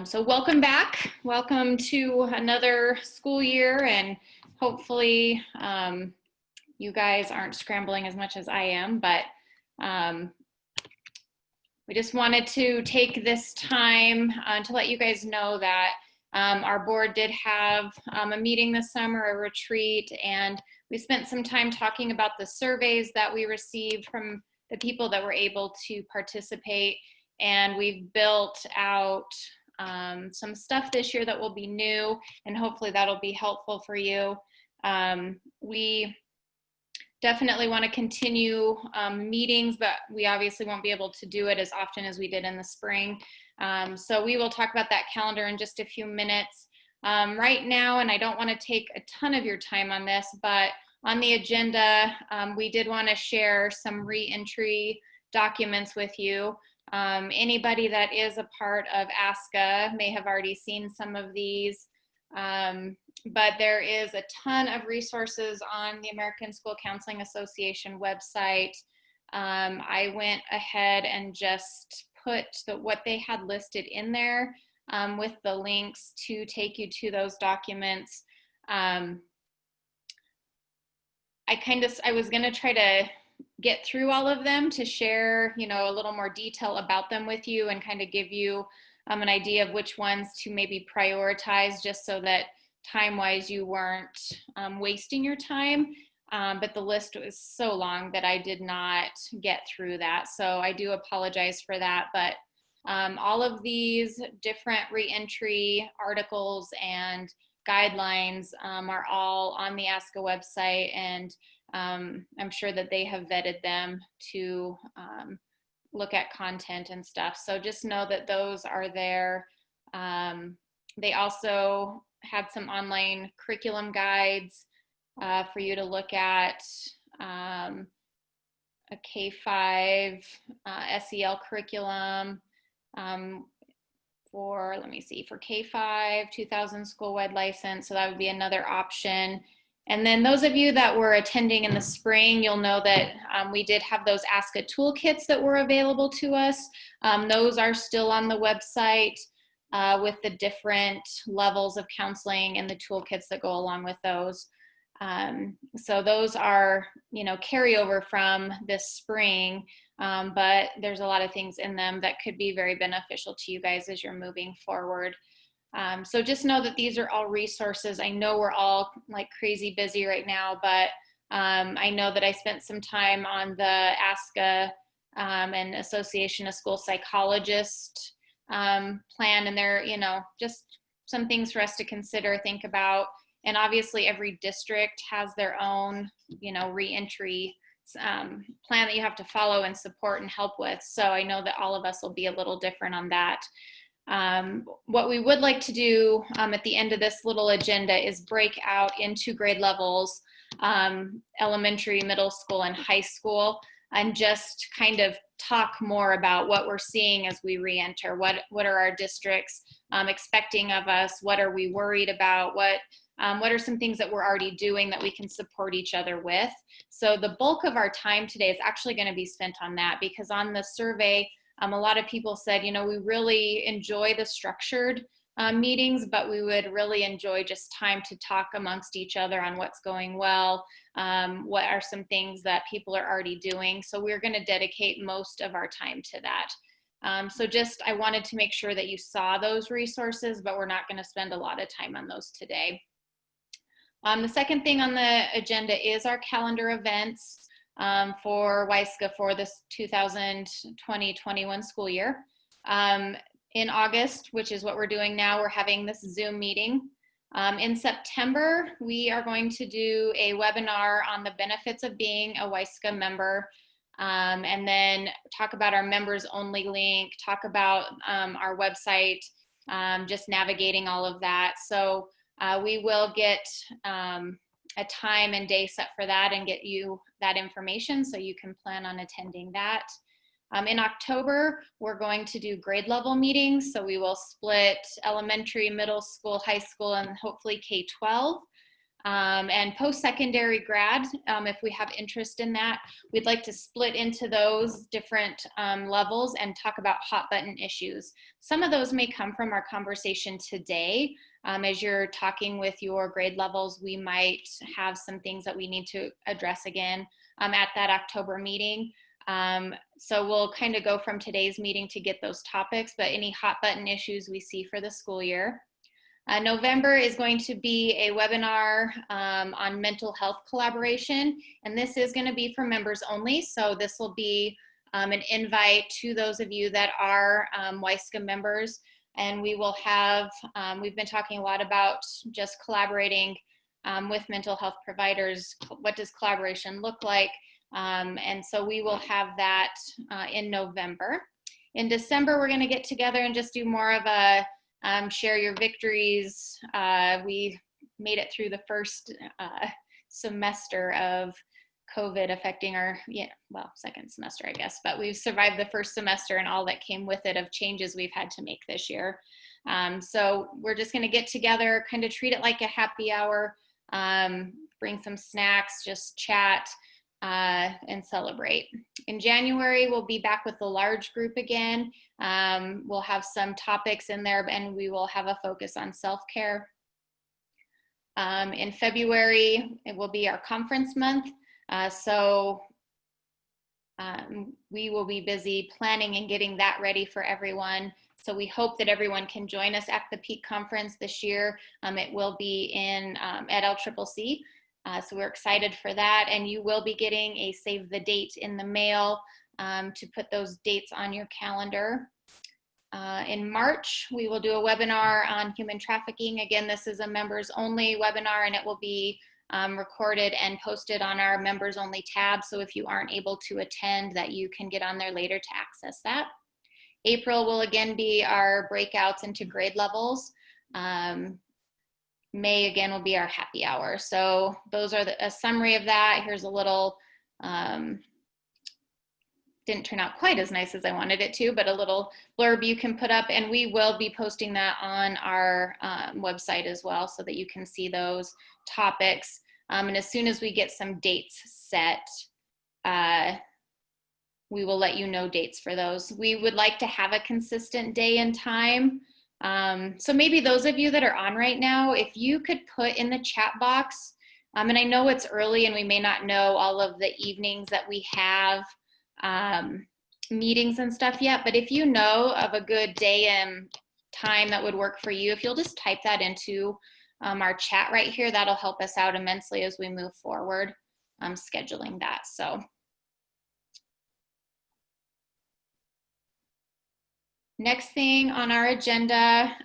So welcome back. Welcome to another school year, and hopefully you guys aren't scrambling as much as I am, but we just wanted to take this time to let you guys know that our board did have a meeting this summer, a retreat, and we spent some time talking about the surveys that we received from the people that were able to participate. And we've built out some stuff this year that will be new, and hopefully that'll be helpful for you. We definitely want to continue meetings, but we obviously won't be able to do it as often as we did in the spring. So we will talk about that calendar in just a few minutes. Right now, and I don't want to take a ton of your time on this, but on the agenda, we did want to share some re-entry documents with you. Anybody that is a part of WySCA may have already seen some of these, but there is a ton of resources on the American School Counseling Association website. I went ahead and just put what they had listed in there with the links to take you to those documents. I was going to try to get through all of them to share, a little more detail about them with you and kind of give you an idea of which ones to maybe prioritize, just so that time-wise you weren't wasting your time. But the list was so long that I did not get through that. So I do apologize for that. But all of these different reentry articles and guidelines are all on the WySCA website, and I'm sure that they have vetted them to look at content and stuff. So just know that those are there. They also had some online curriculum guides for you to look at, a K-5 SEL curriculum for K-5, 2000 school-wide license. So that would be another option. And then those of you that were attending in the spring, you'll know that we did have those WySCA toolkits that were available to us. Those are still on the website with the different levels of counseling and the toolkits that go along with those. So those are, carryover from this spring, but there's a lot of things in them that could be very beneficial to you guys as you're moving forward. So just know that these are all resources. I know we're all like crazy busy right now, but I know that I spent some time on the WySCA and Association of School Psychologists plan, and they're, just some things for us to consider, think about. And obviously every district has their own, reentry plan that you have to follow and support and help with. So I know that all of us will be a little different on that. What we would like to do at the end of this little agenda is break out into grade levels, elementary, middle school, and high school, and just kind of talk more about what we're seeing as we re-enter. What are our districts expecting of us? What are we worried about? What are some things that we're already doing that we can support each other with? So the bulk of our time today is actually going to be spent on that, because on the survey, a lot of people said, we really enjoy the structured meetings, but we would really enjoy just time to talk amongst each other on what's going well, what are some things that people are already doing. So we're going to dedicate most of our time to that. So I wanted to make sure that you saw those resources, but we're not going to spend a lot of time on those today. The second thing on the agenda is our calendar events for WySCA for this 2020-21 school year. In August, which is what we're doing now, we're having this Zoom meeting. In September, we are going to do a webinar on the benefits of being a WySCA member, and then talk about our members only link, talk about our website, just navigating all of that. So we will get a time and day set for that and get you that information so you can plan on attending that. In October, we're going to do grade level meetings. So we will split elementary, middle school, high school, and hopefully K-12. And post-secondary grad, if we have interest in that, we'd like to split into those different levels and talk about hot button issues. Some of those may come from our conversation today. As you're talking with your grade levels, we might have some things that we need to address again at that October meeting. So we'll kind of go from today's meeting to get those topics, but any hot button issues we see for the school year. November is going to be a webinar on mental health collaboration, and this is going to be for members only. So this will be an invite to those of you that are WySCA members, and we will have, we've been talking a lot about just collaborating with mental health providers. What does collaboration look like? And so we will have that in November. In December, we're going to get together and just do more of a share your victories. We made it through the first semester of COVID affecting our, second semester, I guess, but we've survived the first semester and all that came with it of changes we've had to make this year. So we're just gonna get together, kind of treat it like a happy hour, bring some snacks, just chat, and celebrate. In January, we'll be back with the large group again. We'll have some topics in there and we will have a focus on self-care. In February, it will be our conference month. We will be busy planning and getting that ready for everyone. So we hope that everyone can join us at the Peak Conference this year. It will be in at LCCC. So we're excited for that, and you will be getting a save the date in the mail to put those dates on your calendar. In March, we will do a webinar on human trafficking. Again, this is a members only webinar, and it will be recorded and posted on our members only tab. So if you aren't able to attend, that you can get on there later to access that. April will again be our breakouts into grade levels. May again will be our happy hour. So those are a summary of that. Here's a little, didn't turn out quite as nice as I wanted it to, but a little blurb you can put up, and we will be posting that on our website as well so that you can see those topics. And as soon as we get some dates set, we will let you know dates for those. We would like to have a consistent day and time. So maybe those of you that are on right now, if you could put in the chat box, and I know it's early and we may not know all of the evenings that we have meetings and stuff yet, but if you know of a good day and time that would work for you, if you'll just type that into our chat right here, that'll help us out immensely as we move forward scheduling that. So. Next thing on our agenda,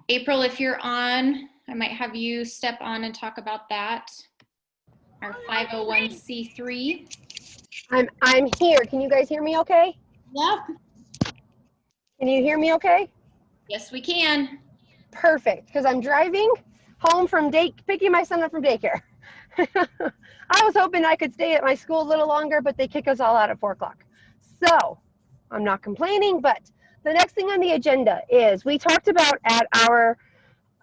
April, if you're on, I might have you step on and talk about that. Our 501c3. I'm here. Can you guys hear me okay? Yep. Can you hear me okay? Yes, we can. Perfect, because I'm driving home from picking my son up from daycare. I was hoping I could stay at my school a little longer, but they kick us all out at 4 o'clock. So I'm not complaining, but the next thing on the agenda is we talked about at our,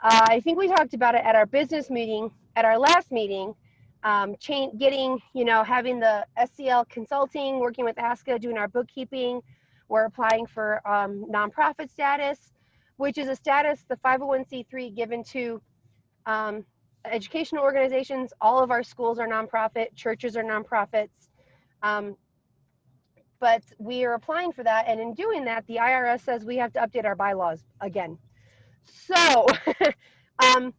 I think we talked about it at our business meeting, at our last meeting, getting, having the SCL consulting, working with WySCA, doing our bookkeeping. We're applying for nonprofit status, which is a status, the 501c3 given to educational organizations. All of our schools are nonprofit, churches are nonprofits. But we are applying for that, and in doing that, the IRS says we have to update our bylaws again. So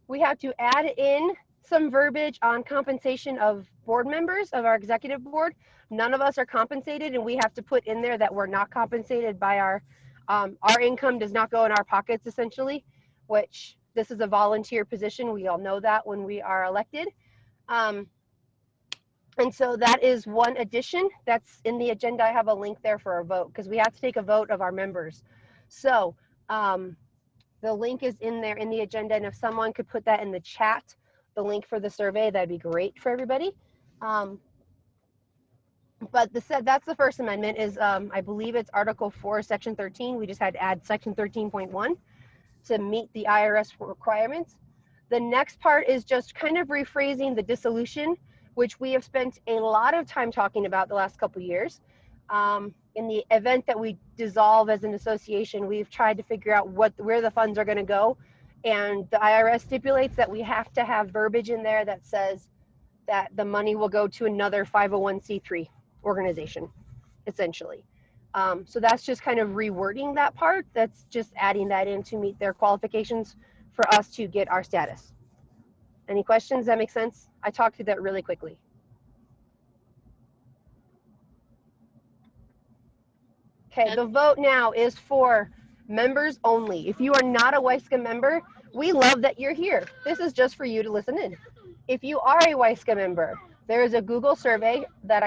we have to add in some verbiage on compensation of board members of our executive board. None of us are compensated, and we have to put in there that we're not compensated by our income does not go in our pockets, essentially, which this is a volunteer position. We all know that when we are elected. And so that is one addition that's in the agenda. I have a link there for a vote because we have to take a vote of our members. So the link is in there in the agenda. And if someone could put that in the chat, the link for the survey, that'd be great for everybody. But that's the first amendment is, I believe it's Article 4, Section 13. We just had to add Section 13.1 to meet the IRS requirements. The next part is just kind of rephrasing the dissolution, which we have spent a lot of time talking about the last couple years. In the event that we dissolve as an association, we've tried to figure out where the funds are going to go. And the IRS stipulates that we have to have verbiage in there that says that the money will go to another 501c3 organization, essentially. So that's just kind of rewording that part. That's just adding that in to meet their qualifications for us to get our status. Any questions? That make sense? I talked through that really quickly. Okay, the vote now is for members only. If you are not a WySCA member, we love that you're here. This is just for you to listen in. If you are a WySCA member, there is a Google survey that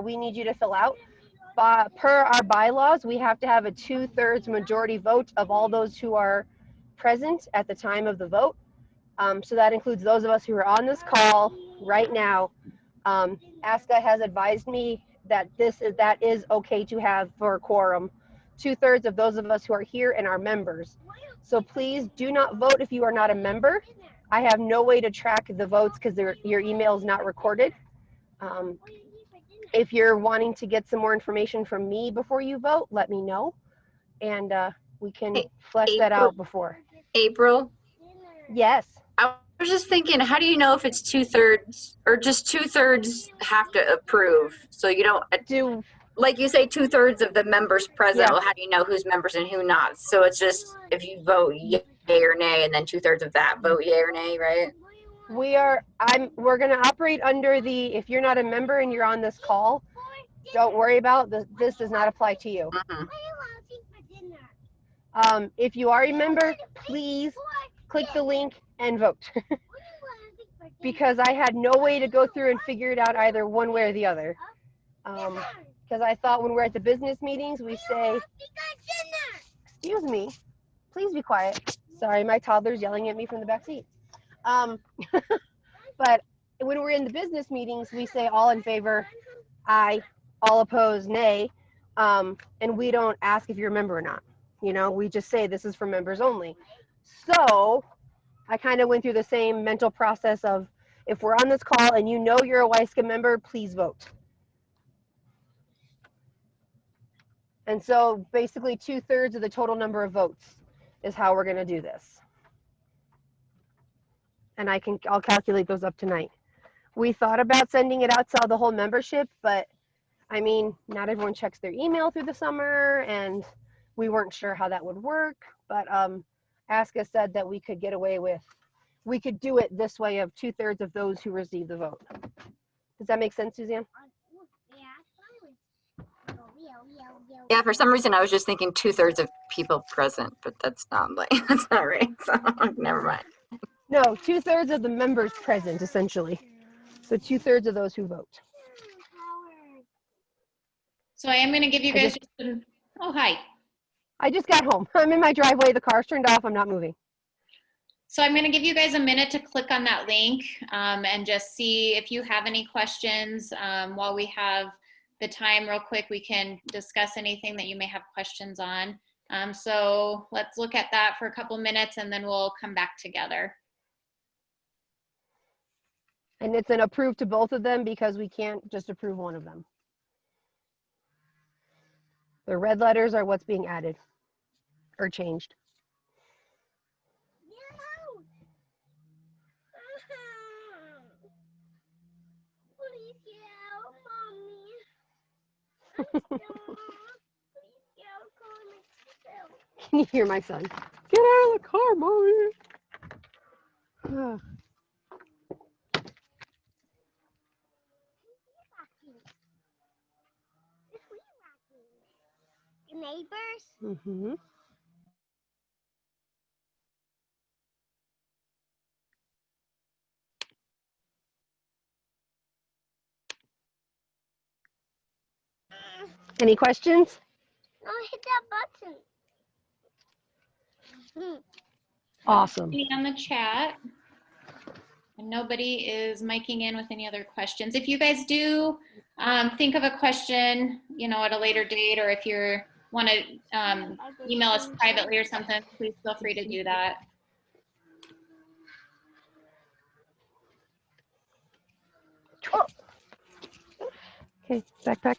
we need you to fill out. Per our bylaws, we have to have a 2/3 majority vote of all those who are present at the time of the vote. So that includes those of us who are on this call right now. WySCA has advised me that that is okay to have for a quorum. 2/3 of those of us who are here and are members. So please do not vote if you are not a member. I have no way to track the votes because your email is not recorded. If you're wanting to get some more information from me before you vote, let me know, and we can flesh that out before. April? Yes. I was just thinking, how do you know if it's 2/3 or just 2/3 have to approve? So you don't like you say 2/3 of the members present. Yeah. Well, how do you know who's members and who not? So it's just if you vote yay or nay, and then 2/3 of that vote yay or nay, right? We're gonna operate under the, if you're not a member and you're on this call, don't worry about this does not apply to you. If you are a member, please click the link and vote. Because I had no way to go through and figure it out either one way or the other. Because I thought when we're at the business meetings, we say, excuse me, please be quiet. Sorry, my toddler's yelling at me from the back seat. But when we're in the business meetings, we say all in favor, aye, all opposed, nay. And we don't ask if you're a member or not. You know, we just say this is for members only. So I kind of went through the same mental process of, if we're on this call and you know you're a WySCA member, please vote. And so basically 2/3 of the total number of votes is how we're going to do this. And I'll calculate those up tonight. We thought about sending it out to the whole membership, but I mean, not everyone checks their email through the summer, and we weren't sure how that would work. But WySCA said that we could get away with, we could do it this way of 2/3 of those who receive the vote. Does that make sense, Suzanne? Yeah, for some reason I was just thinking 2/3 of people present, but that's not right. So never mind. No, 2/3 of the members present, essentially. So 2/3 of those who vote. So I am going to give you guys oh, hi. I just got home. I'm in my driveway. The car's turned off. I'm not moving. So I'm going to give you guys a minute to click on that link and just see if you have any questions. While we have the time real quick, we can discuss anything that you may have questions on. So let's look at that for a couple minutes and then we'll come back together. And it's an approve to both of them because we can't just approve one of them. The red letters are what's being added or changed. Can you hear my son? Get out of the car, Mommy. Neighbors? Mm-hmm. Any questions? No, hit that button. Awesome. On the chat. And nobody is miking in with any other questions. If you guys do think of a question, you know, at a later date, or if you want to email us privately or something, please feel free to do that. Oh. Okay, backpack.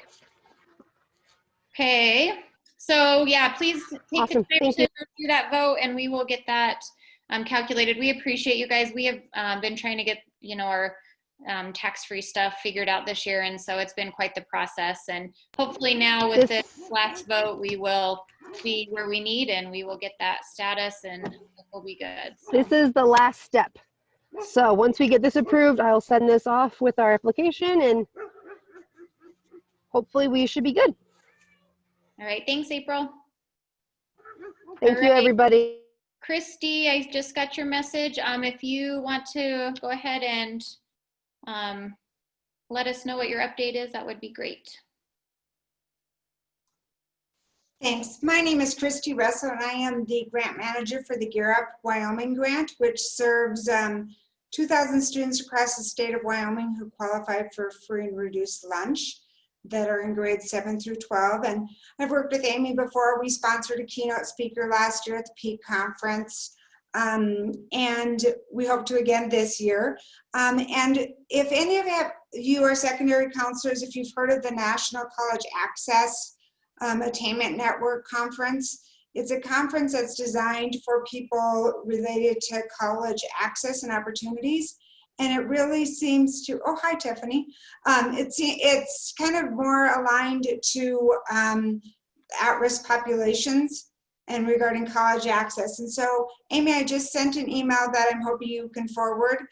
Okay, so yeah, please take Awesome. the time Thank to you. review that vote, and we will get that calculated. We appreciate you guys. We have been trying to get, you know, our tax-free stuff figured out this year, and so it's been quite the process. And hopefully now with this last vote, we will be where we need, and we will get that status, and it will be good. So. This is the last step. So once we get this approved, I'll send this off with our application, and hopefully we should be good. All right, thanks, April. Thank you, everybody. Christy, I just got your message. If you want to go ahead and let us know what your update is, that would be great. Thanks. My name is Christy Russell, and I am the grant manager for the Gear Up Wyoming grant, which serves 2,000 students across the state of Wyoming who qualify for free and reduced lunch that are in grades 7 through 12. And I've worked with Amy before. We sponsored a keynote speaker last year at the Peak Conference. And we hope to again this year. And if any of you are secondary counselors, if you've heard of the National College Access Attainment Network Conference, it's a conference that's designed for people related to college access and opportunities. And it really seems to, oh, hi, Tiffany. It's kind of more aligned to at-risk populations and regarding college access. And so, Amy, I just sent an email that I'm hoping you can forward.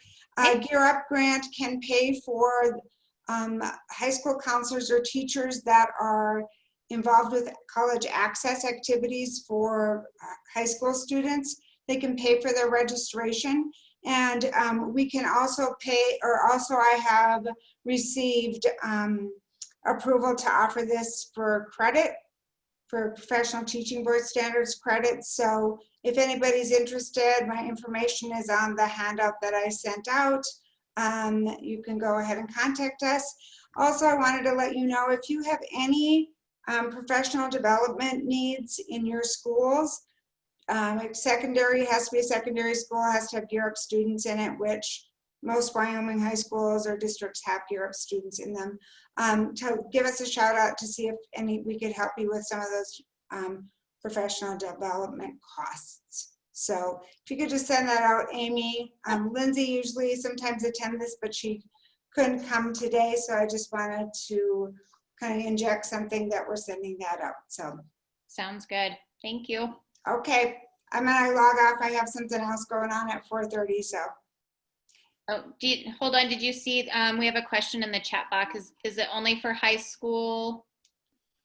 Gear Up grant can pay for high school counselors or teachers that are involved with college access activities for high school students. They can pay for their registration. And we can also pay, or also I have received approval to offer this for credit, for Professional Teaching Board Standards credit. So if anybody's interested, my information is on the handout that I sent out. You can go ahead and contact us. Also, I wanted to let you know if you have any professional development needs in your schools, secondary has to be a secondary school, has to have Gear Up students in it, which most Wyoming high schools or districts have Gear Up students in them. To give us a shout out to see if we could help you with some of those professional development costs. So if you could just send that out, Amy. Lindsay usually sometimes attend this, but she couldn't come today, so I just wanted to kind of inject something that we're sending that out. So sounds good. Thank you. Okay, I'm gonna log off. I have something else going on at 4:30, so. Oh, hold on. Did you see, we have a question in the chat box. Is it only for high school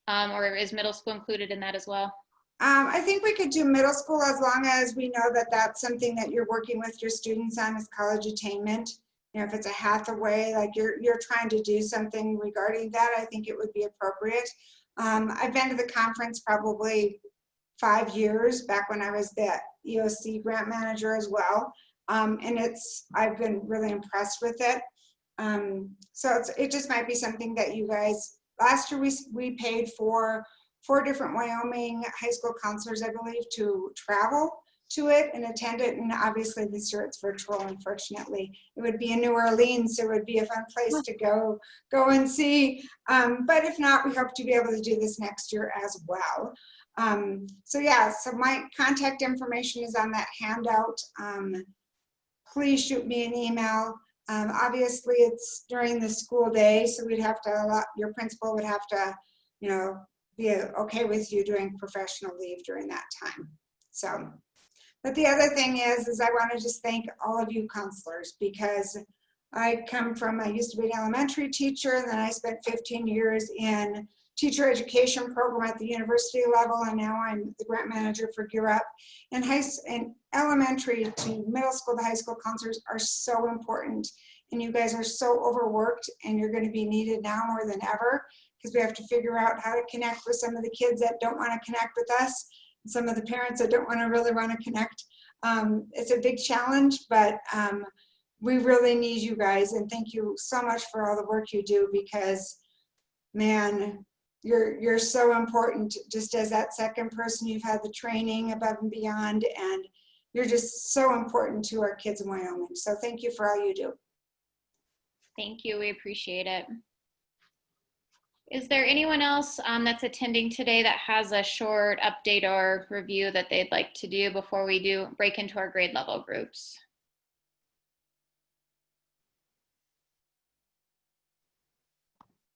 or is middle school included in that as well? I think we could do middle school as long as we know that that's something that you're working with your students on is college attainment. You know, if it's a Hathaway, like you're trying to do something regarding that, I think it would be appropriate. I've been to the conference probably 5 years back when I was the EOC grant manager as well. And I've been really impressed with it. So it just might be something that you guys, last year we paid for 4 different Wyoming high school counselors, I believe, to travel to it and attend it. And obviously this year it's virtual, unfortunately. It would be in New Orleans, so it would be a fun place to go and see. But if not, we hope to be able to do this next year as well. So yeah, so my contact information is on that handout. Please shoot me an email. Obviously it's during the school day, so we'd have to, your principal would have to, you know, be okay with you doing professional leave during that time. So, but the other thing is I want to just thank all of you counselors, because I used to be an elementary teacher, and then I spent 15 years in teacher education program at the university level, and now I'm the grant manager for Gear Up. And elementary to middle school to high school counselors are so important, and you guys are so overworked, and you're going to be needed now more than ever, because we have to figure out how to connect with some of the kids that don't want to connect with us, and some of the parents that don't really want to connect. It's a big challenge, but we really need you guys, and thank you so much for all the work you do, because man, you're so important. Just as that second person, you've had the training above and beyond, and you're just so important to our kids in Wyoming. So thank you for all you do. Thank you. We appreciate it. Is there anyone else that's attending today that has a short update or review that they'd like to do before we do break into our grade level groups?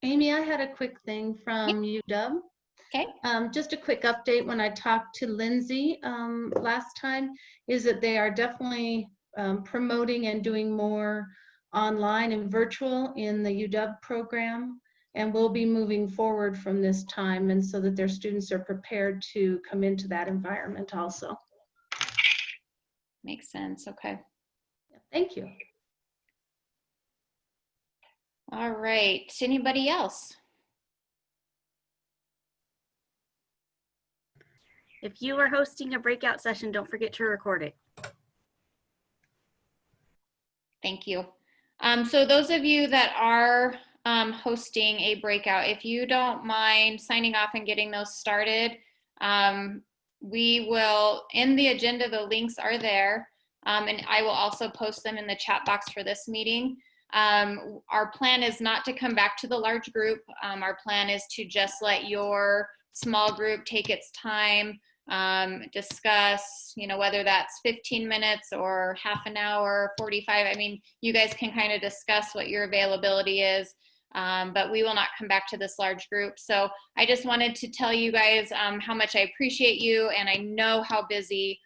Amy, I had a quick thing from UW. Okay. Just a quick update. When I talked to Lindsay last time, is that they are definitely promoting and doing more online and virtual in the UW program, and will be moving forward from this time, and so that their students are prepared to come into that environment also. Makes sense. Okay. Thank you. All right. Anybody else? If you are hosting a breakout session, don't forget to record it. Thank you. So those of you that are hosting a breakout, if you don't mind signing off and getting those started, we will, in the agenda, the links are there, and I will also post them in the chat box for this meeting. Our plan is not to come back to the large group. Our plan is to just let your small group take its time, discuss, whether that's 15 minutes or half an hour, 45. I mean, you guys can kind of discuss what your availability is, but we will not come back to this large group. So I just wanted to tell you guys how much I appreciate you, and I know how busy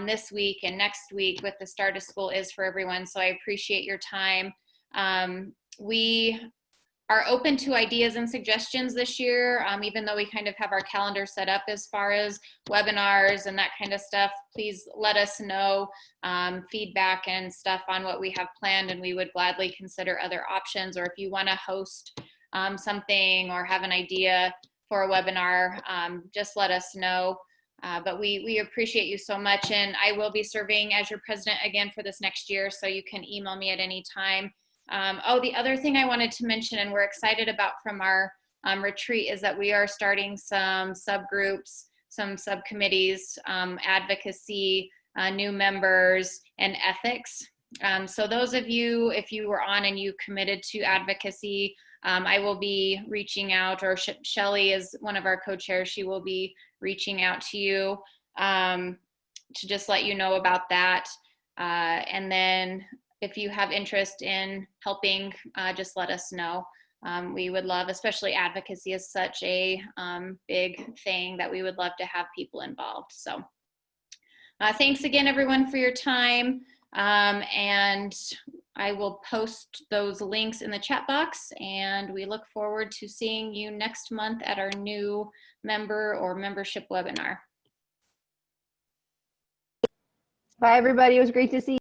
this week and next week with the start of school is for everyone. So I appreciate your time. We are open to ideas and suggestions this year, even though we kind of have our calendar set up as far as webinars and that kind of stuff. Please let us know feedback and stuff on what we have planned, and we would gladly consider other options. Or if you want to host something or have an idea for a webinar, just let us know. But we appreciate you so much, and I will be serving as your president again for this next year, so you can email me at any time. The other thing I wanted to mention, and we're excited about from our retreat, is that we are starting some subgroups, some subcommittees, advocacy, new members, and ethics. So those of you, if you were on and you committed to advocacy, I will be reaching out, or Shelly is one of our co-chairs, she will be reaching out to you to just let you know about that. And then if you have interest in helping, just let us know. We would love, especially advocacy is such a big thing that we would love to have people involved. So thanks again, everyone, for your time. And I will post those links in the chat box, and we look forward to seeing you next month at our new member or membership webinar. Bye, everybody. It was great to see you.